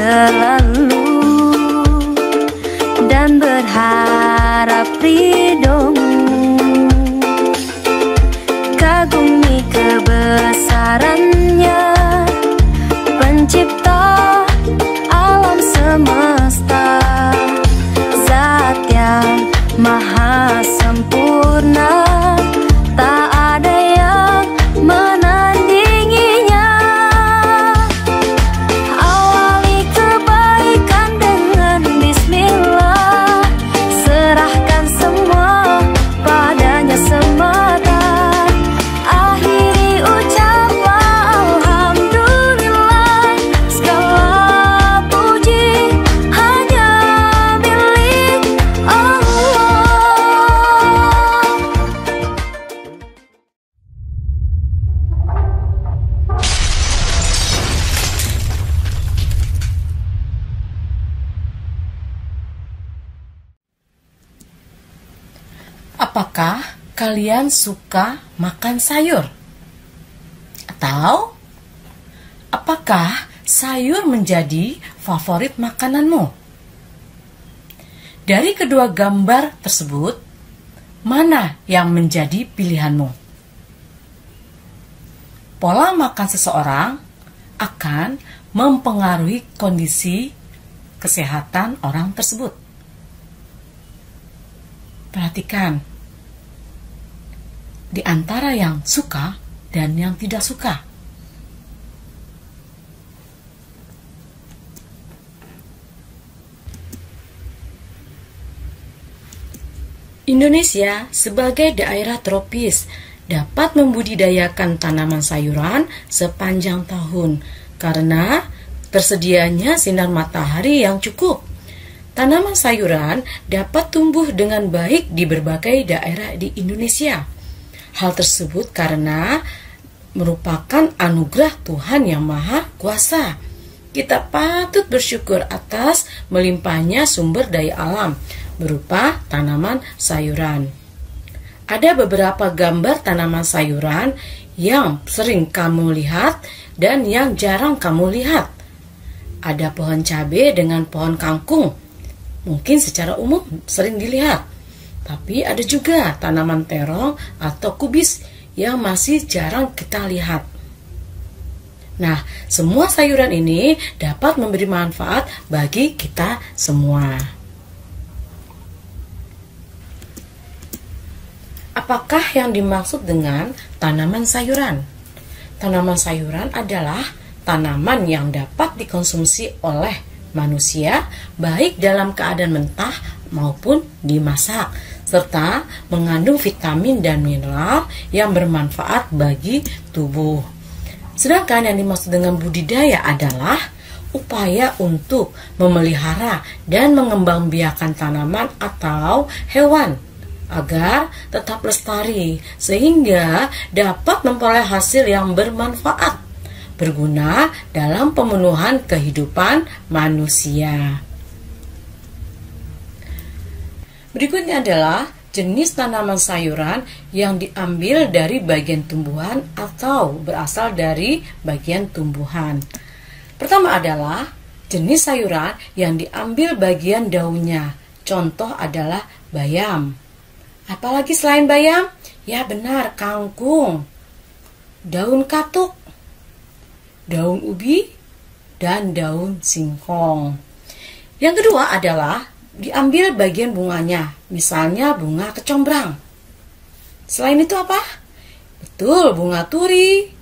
selalu dan berharap ridhomu. Kagumi kebesarannya, pencipta alam semesta, zat yang maha sempurna, tak ada yang menandinginya. Awali kebaikan dengan bismillah, serahkan semua padanya semata. Akhiri ucapan alhamdulillah, segala puji hanya milik Allah. Apakah kalian suka makan sayur? Atau apakah sayur menjadi favorit makananmu? Dari kedua gambar tersebut, mana yang menjadi pilihanmu? Pola makan seseorang akan mempengaruhi kondisi kesehatan orang tersebut. Perhatikan, di antara yang suka dan yang tidak suka. Indonesia sebagai daerah tropis dapat membudidayakan tanaman sayuran sepanjang tahun karena tersedianya sinar matahari yang cukup. Tanaman sayuran dapat tumbuh dengan baik di berbagai daerah di Indonesia. Hal tersebut karena merupakan anugerah Tuhan Yang Maha Kuasa. Kita patut bersyukur atas melimpahnya sumber daya alam berupa tanaman sayuran. Ada beberapa gambar tanaman sayuran yang sering kamu lihat dan yang jarang kamu lihat. Ada pohon cabai dengan pohon kangkung. Mungkin secara umum sering dilihat, tapi ada juga tanaman terong atau kubis yang masih jarang kita lihat. Nah, semua sayuran ini dapat memberi manfaat bagi kita semua. Apakah yang dimaksud dengan tanaman sayuran? Tanaman sayuran adalah tanaman yang dapat dikonsumsi oleh manusia baik dalam keadaan mentah maupun dimasak, serta mengandung vitamin dan mineral yang bermanfaat bagi tubuh. Sedangkan yang dimaksud dengan budidaya adalah upaya untuk memelihara dan mengembangbiakan tanaman atau hewan agar tetap lestari sehingga dapat memperoleh hasil yang bermanfaat, berguna dalam pemenuhan kehidupan manusia. Berikutnya adalah jenis tanaman sayuran yang diambil dari bagian tumbuhan atau berasal dari bagian tumbuhan. Pertama adalah jenis sayuran yang diambil bagian daunnya. Contoh adalah bayam. Apalagi selain bayam? Ya benar, kangkung, daun katuk, daun ubi, dan daun singkong. Yang kedua adalah diambil bagian bunganya, misalnya bunga kecombrang. Selain itu apa? Betul, bunga turi,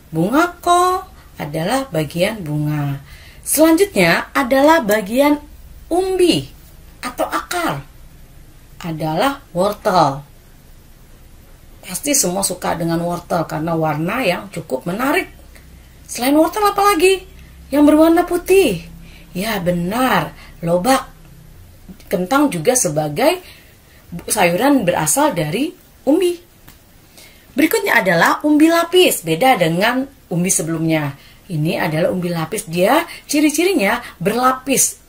bunga kol adalah bagian bunga. Selanjutnya adalah bagian umbi atau akar, adalah wortel. Pasti semua suka dengan wortel karena warna yang cukup menarik. Selain wortel apa lagi? Yang berwarna putih. Ya benar, lobak. Kentang juga sebagai sayuran berasal dari umbi. Berikutnya adalah umbi lapis, beda dengan umbi sebelumnya. Ini adalah umbi lapis, dia ciri-cirinya berlapis.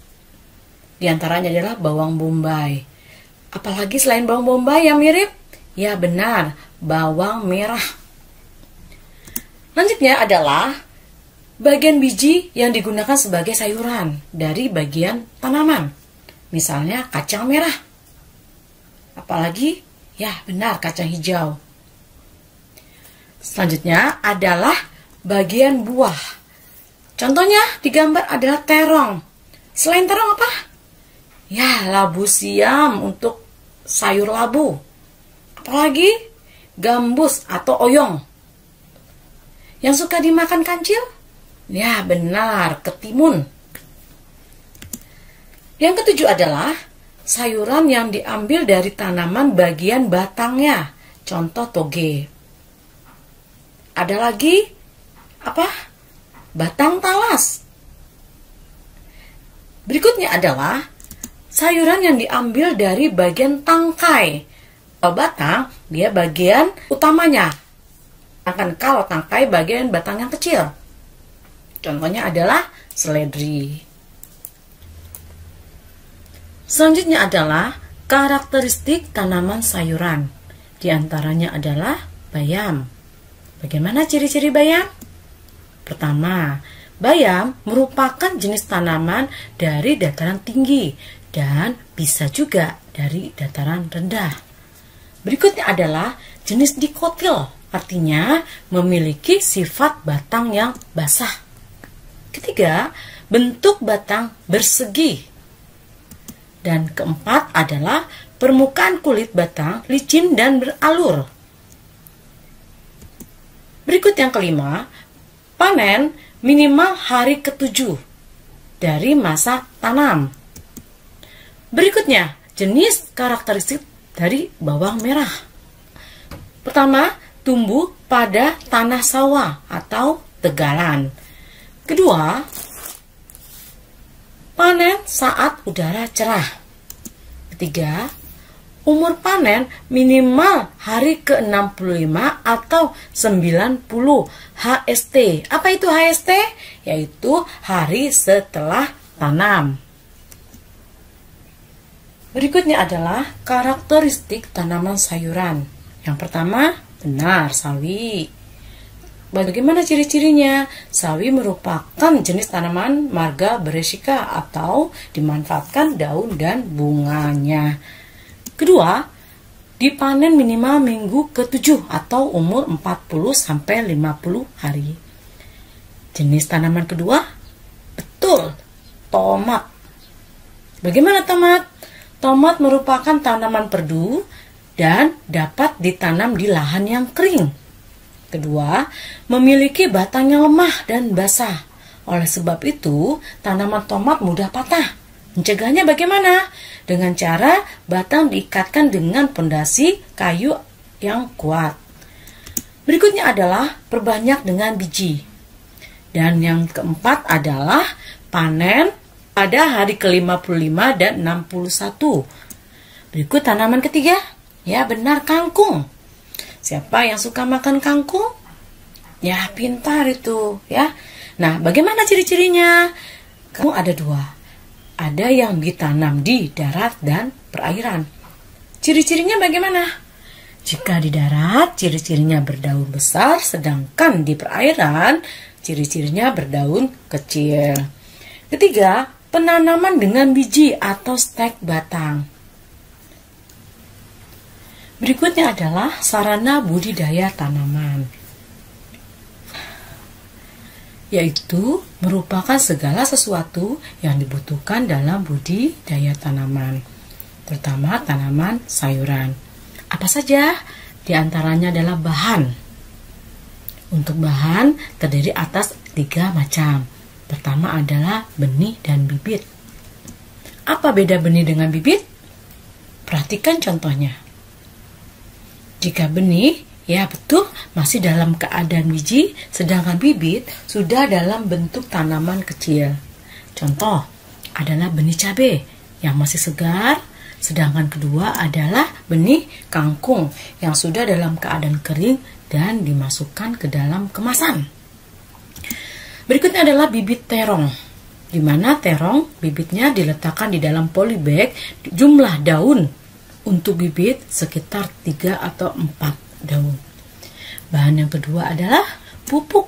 Di antaranya adalah bawang bombay. Apalagi selain bawang bombay yang mirip? Ya benar, bawang merah. Selanjutnya adalah bagian biji yang digunakan sebagai sayuran dari bagian tanaman. Misalnya kacang merah. Apalagi, ya benar, kacang hijau. Selanjutnya adalah bagian buah. Contohnya di gambar adalah terong. Selain terong apa? Ya, labu siam untuk sayur labu. Apalagi gambus atau oyong. Yang suka dimakan kancil? Ya, benar, ketimun. Yang ketujuh adalah sayuran yang diambil dari tanaman bagian batangnya. Contoh toge. Ada lagi apa? Batang talas. Berikutnya adalah sayuran yang diambil dari bagian tangkai. Kalau batang, dia bagian utamanya. Kalau tangkai bagian batang yang kecil. Contohnya adalah seledri. Selanjutnya adalah karakteristik tanaman sayuran. Di antaranya adalah bayam. Bagaimana ciri-ciri bayam? Pertama, bayam merupakan jenis tanaman dari dataran tinggi dan bisa juga dari dataran rendah. Berikutnya adalah jenis dikotil, artinya memiliki sifat batang yang basah. Ketiga, bentuk batang bersegi. Dan keempat adalah permukaan kulit batang licin dan beralur. Berikut yang kelima, panen minimal hari ke-7 dari masa tanam. Berikutnya, jenis karakteristik dari bawang merah. Pertama, tumbuh pada tanah sawah atau tegalan. Kedua, panen saat udara cerah. Ketiga, umur panen minimal hari ke-65 atau 90 HST. Apa itu HST? Yaitu hari setelah tanam. Berikutnya adalah karakteristik tanaman sayuran. Yang pertama, benar, sawi. Bagaimana ciri-cirinya? Sawi merupakan jenis tanaman marga beresika atau dimanfaatkan daun dan bunganya. Kedua, dipanen minimal minggu ke-7 atau umur 40-50 hari. Jenis tanaman kedua? Betul, tomat. Bagaimana tomat? Tomat merupakan tanaman perdu dan dapat ditanam di lahan yang kering. Kedua, memiliki batang yang lemah dan basah. Oleh sebab itu, tanaman tomat mudah patah. Mencegahnya bagaimana? Dengan cara batang diikatkan dengan pondasi kayu yang kuat. Berikutnya adalah perbanyak dengan biji. Dan yang keempat adalah panen pada hari ke-55 dan 61. Berikut tanaman ketiga. Ya, benar, kangkung. Siapa yang suka makan kangkung? Ya, pintar itu, ya. Nah, bagaimana ciri-cirinya? Kangkung ada dua. Ada yang ditanam di darat dan perairan. Ciri-cirinya bagaimana? Jika di darat, ciri-cirinya berdaun besar, sedangkan di perairan, ciri-cirinya berdaun kecil. Ketiga, penanaman dengan biji atau stek batang. Berikutnya adalah sarana budidaya tanaman, yaitu merupakan segala sesuatu yang dibutuhkan dalam budidaya tanaman, terutama tanaman sayuran. Apa saja? Di antaranya adalah bahan. Untuk bahan terdiri atas 3 macam. Pertama adalah benih dan bibit. Apa beda benih dengan bibit? Perhatikan contohnya. Jika benih, ya betul, masih dalam keadaan biji, sedangkan bibit sudah dalam bentuk tanaman kecil. Contoh adalah benih cabai yang masih segar, sedangkan kedua adalah benih kangkung yang sudah dalam keadaan kering dan dimasukkan ke dalam kemasan. Berikutnya adalah bibit terong, di mana terong bibitnya diletakkan di dalam polybag. Jumlah daun untuk bibit sekitar 3 atau 4 daun. Bahan yang kedua adalah pupuk.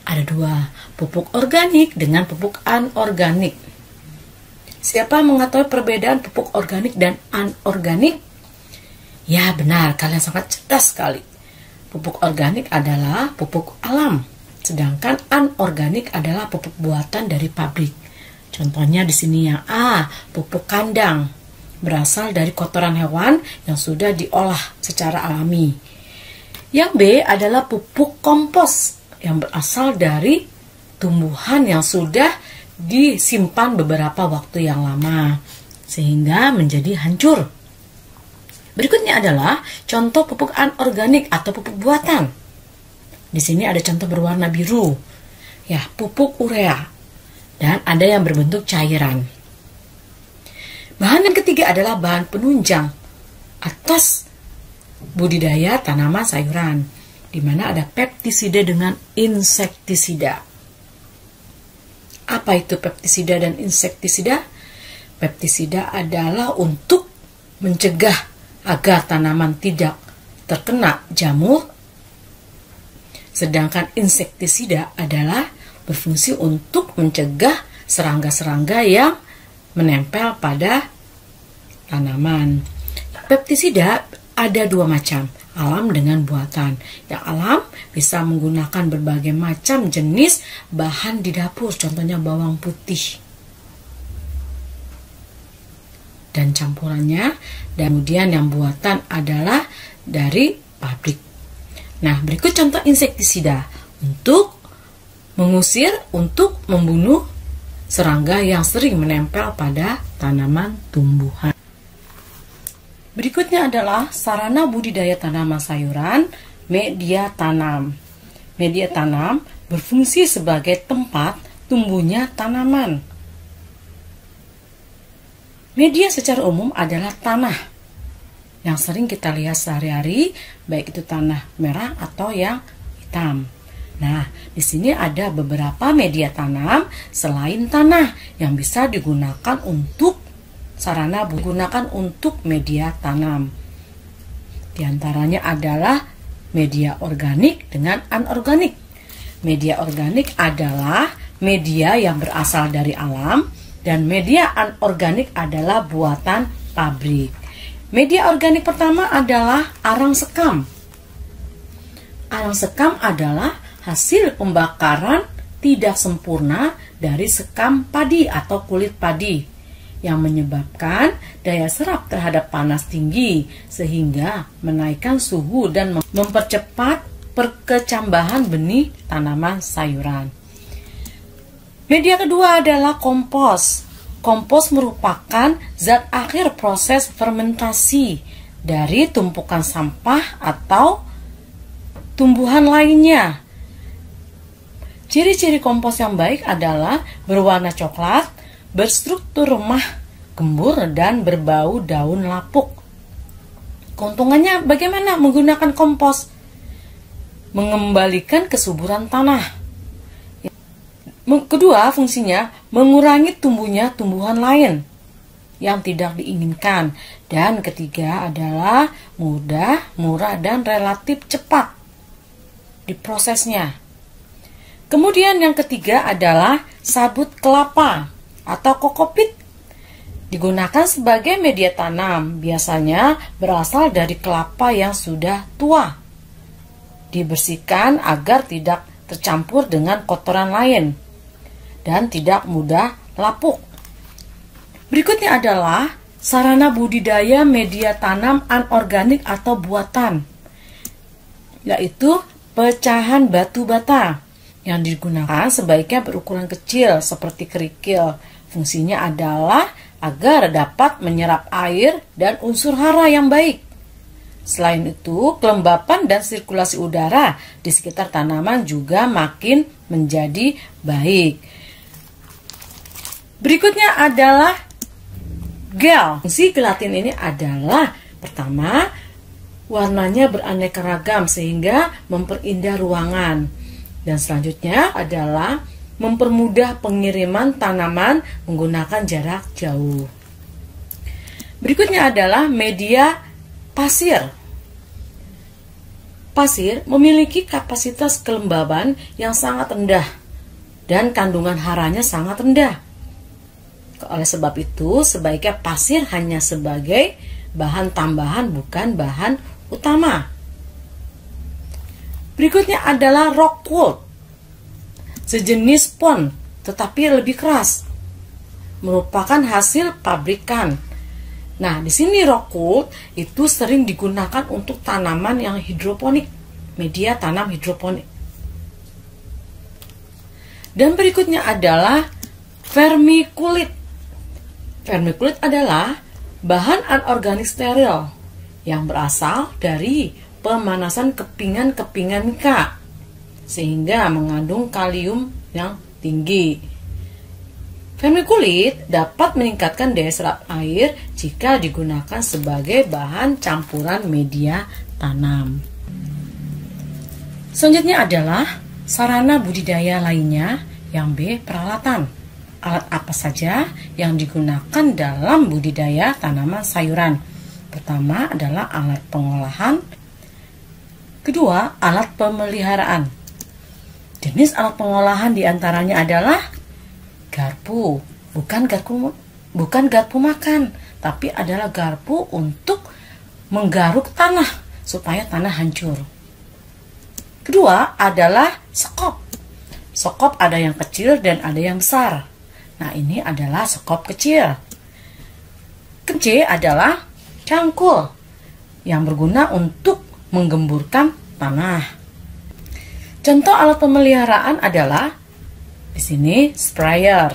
Ada dua, pupuk organik dengan pupuk anorganik. Siapa mengetahui perbedaan pupuk organik dan anorganik? Ya benar, kalian sangat cerdas sekali. Pupuk organik adalah pupuk alam, sedangkan anorganik adalah pupuk buatan dari pabrik. Contohnya di sini yang A, pupuk kandang, berasal dari kotoran hewan yang sudah diolah secara alami. Yang B adalah pupuk kompos yang berasal dari tumbuhan yang sudah disimpan beberapa waktu yang lama sehingga menjadi hancur. Berikutnya adalah contoh pupuk anorganik atau pupuk buatan. Di sini ada contoh berwarna biru, ya, pupuk urea, dan ada yang berbentuk cairan. Bahan yang ketiga adalah bahan penunjang atas budidaya tanaman sayuran, di mana ada peptisida dengan insektisida. Apa itu peptisida dan insektisida? Peptisida adalah untuk mencegah agar tanaman tidak terkena jamur, sedangkan insektisida adalah berfungsi untuk mencegah serangga-serangga yang menempel pada tanaman. Peptisida ada dua macam, alam dengan buatan. Yang alam bisa menggunakan berbagai macam jenis bahan di dapur, contohnya bawang putih dan campurannya, dan kemudian yang buatan adalah dari pabrik. Nah, berikut contoh insektisida untuk mengusir, untuk membunuh serangga yang sering menempel pada tanaman tumbuhan. Berikutnya adalah sarana budidaya tanaman sayuran, media tanam. Media tanam berfungsi sebagai tempat tumbuhnya tanaman. Media secara umum adalah tanah yang sering kita lihat sehari-hari, baik itu tanah merah atau yang hitam. Nah, di sini ada beberapa media tanam selain tanah yang bisa digunakan untuk sarana digunakan untuk media tanam. Di antaranya adalah media organik dengan anorganik. Media organik adalah media yang berasal dari alam, dan media anorganik adalah buatan pabrik. Media organik pertama adalah arang sekam. Arang sekam adalah hasil pembakaran tidak sempurna dari sekam padi atau kulit padi yang menyebabkan daya serap terhadap panas tinggi sehingga menaikkan suhu dan mempercepat perkecambahan benih tanaman sayuran. Media kedua adalah kompos. Kompos merupakan zat akhir proses fermentasi dari tumpukan sampah atau tumbuhan lainnya. Ciri-ciri kompos yang baik adalah berwarna coklat, berstruktur remah gembur, dan berbau daun lapuk. Keuntungannya bagaimana menggunakan kompos? Mengembalikan kesuburan tanah. Kedua, fungsinya mengurangi tumbuhnya tumbuhan lain yang tidak diinginkan. Dan ketiga adalah mudah, murah, dan relatif cepat diprosesnya. Kemudian yang ketiga adalah sabut kelapa atau kokopit. Digunakan sebagai media tanam, biasanya berasal dari kelapa yang sudah tua. Dibersihkan agar tidak tercampur dengan kotoran lain dan tidak mudah lapuk. Berikutnya adalah sarana budidaya media tanam anorganik atau buatan, yaitu pecahan batu bata yang digunakan sebaiknya berukuran kecil seperti kerikil. Fungsinya adalah agar dapat menyerap air dan unsur hara yang baik. Selain itu, kelembapan dan sirkulasi udara di sekitar tanaman juga makin menjadi baik. Berikutnya adalah gel. Fungsi gelatin ini adalah pertama, warnanya beraneka ragam sehingga memperindah ruangan. Dan selanjutnya adalah mempermudah pengiriman tanaman menggunakan jarak jauh. Berikutnya adalah media pasir. Pasir memiliki kapasitas kelembaban yang sangat rendah dan kandungan haranya sangat rendah. Oleh sebab itu, sebaiknya pasir hanya sebagai bahan tambahan, bukan bahan utama. Berikutnya adalah rock wool, sejenis spons tetapi lebih keras, merupakan hasil pabrikan. Nah, di sini rock wool itu sering digunakan untuk tanaman yang hidroponik, media tanam hidroponik. Dan berikutnya adalah vermiculit. Vermiculit adalah bahan anorganik steril yang berasal dari pemanasan kepingan-kepingan mika, sehingga mengandung kalium yang tinggi. Vermiculit dapat meningkatkan daya serap air jika digunakan sebagai bahan campuran media tanam. Selanjutnya adalah sarana budidaya lainnya. Yang B, peralatan. Alat apa saja yang digunakan dalam budidaya tanaman sayuran? Pertama adalah alat pengolahan. Kedua, alat pemeliharaan. Jenis alat pengolahan diantaranya adalah garpu, bukan garpu makan, tapi adalah garpu untuk menggaruk tanah supaya tanah hancur. Kedua adalah sekop. Sekop ada yang kecil dan ada yang besar. Nah, ini adalah sekop kecil. C adalah cangkul yang berguna untuk menggemburkan tanah. Contoh alat pemeliharaan adalah di sini sprayer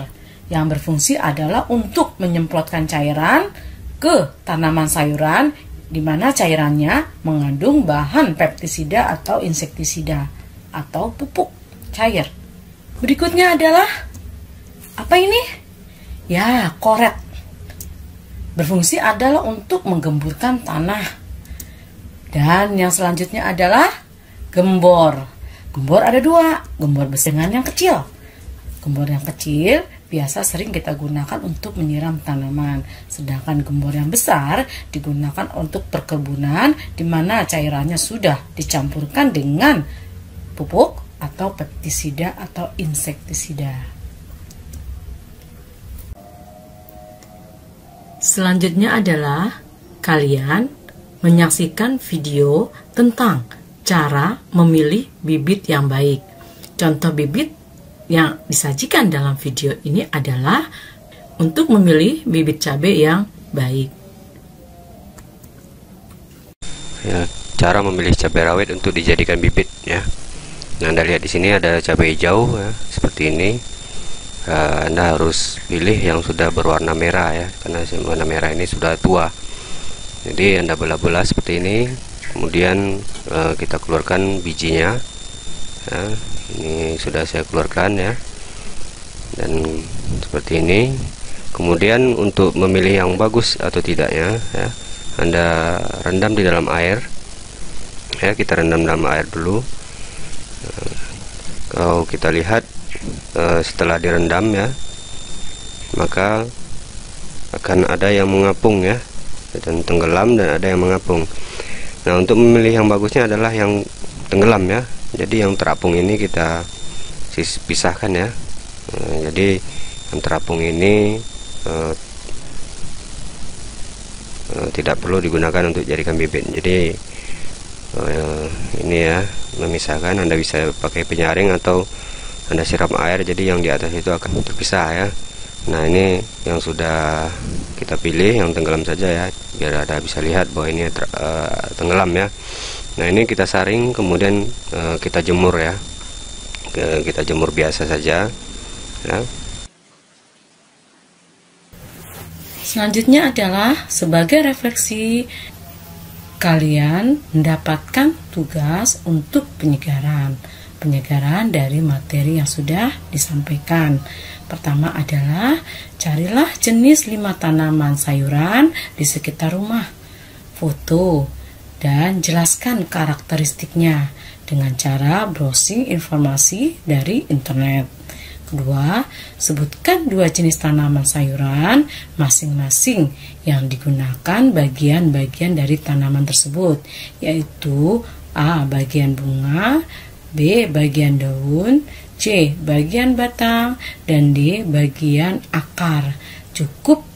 yang berfungsi adalah untuk menyemprotkan cairan ke tanaman sayuran, di mana cairannya mengandung bahan pestisida atau insektisida atau pupuk cair. Berikutnya adalah apa ini? Ya, koret. Berfungsi adalah untuk menggemburkan tanah. Dan yang selanjutnya adalah gembor. Gembor ada dua, gembor besar dengan yang kecil. Gembor yang kecil biasa sering kita gunakan untuk menyiram tanaman, sedangkan gembor yang besar digunakan untuk perkebunan di mana cairannya sudah dicampurkan dengan pupuk atau pestisida atau insektisida. Selanjutnya adalah kalian menyaksikan video tentang cara memilih bibit yang baik. Contoh bibit yang disajikan dalam video ini adalah untuk memilih bibit cabai yang baik. Ya, cara memilih cabai rawit untuk dijadikan bibit ya. Nah, Anda lihat di sini ada cabai hijau ya, seperti ini. Anda harus pilih yang sudah berwarna merah ya, karena warna merah ini sudah tua. Jadi Anda belah-belah seperti ini, kemudian kita keluarkan bijinya. Ya, ini sudah saya keluarkan ya, dan seperti ini. Kemudian untuk memilih yang bagus atau tidaknya ya, Anda rendam di dalam air ya, kita rendam dalam air dulu. Kalau kita lihat setelah direndam ya, maka akan ada yang mengapung ya, dan tenggelam, dan ada yang mengapung. Nah, untuk memilih yang bagusnya adalah yang tenggelam ya. Jadi yang terapung ini kita pisahkan ya. Jadi yang terapung ini tidak perlu digunakan untuk jadikan bibit. Jadi ini ya, memisahkan. Anda bisa pakai penyaring atau Anda siram air, jadi yang di atas itu akan terpisah ya. Nah, ini yang sudah kita pilih yang tenggelam saja ya, biar Anda bisa lihat bahwa ini tenggelam ya. Nah, ini kita saring, kemudian kita jemur ya, kita jemur biasa saja ya. Selanjutnya adalah sebagai refleksi, kalian mendapatkan tugas untuk penyegaran dari materi yang sudah disampaikan. Pertama adalah carilah jenis 5 tanaman sayuran di sekitar rumah, foto, dan jelaskan karakteristiknya dengan cara browsing informasi dari internet. Kedua, sebutkan 2 jenis tanaman sayuran masing-masing yang digunakan bagian-bagian dari tanaman tersebut, yaitu A. Bagian bunga, B. Bagian daun, C. Bagian batang, dan D. Bagian akar. Cukup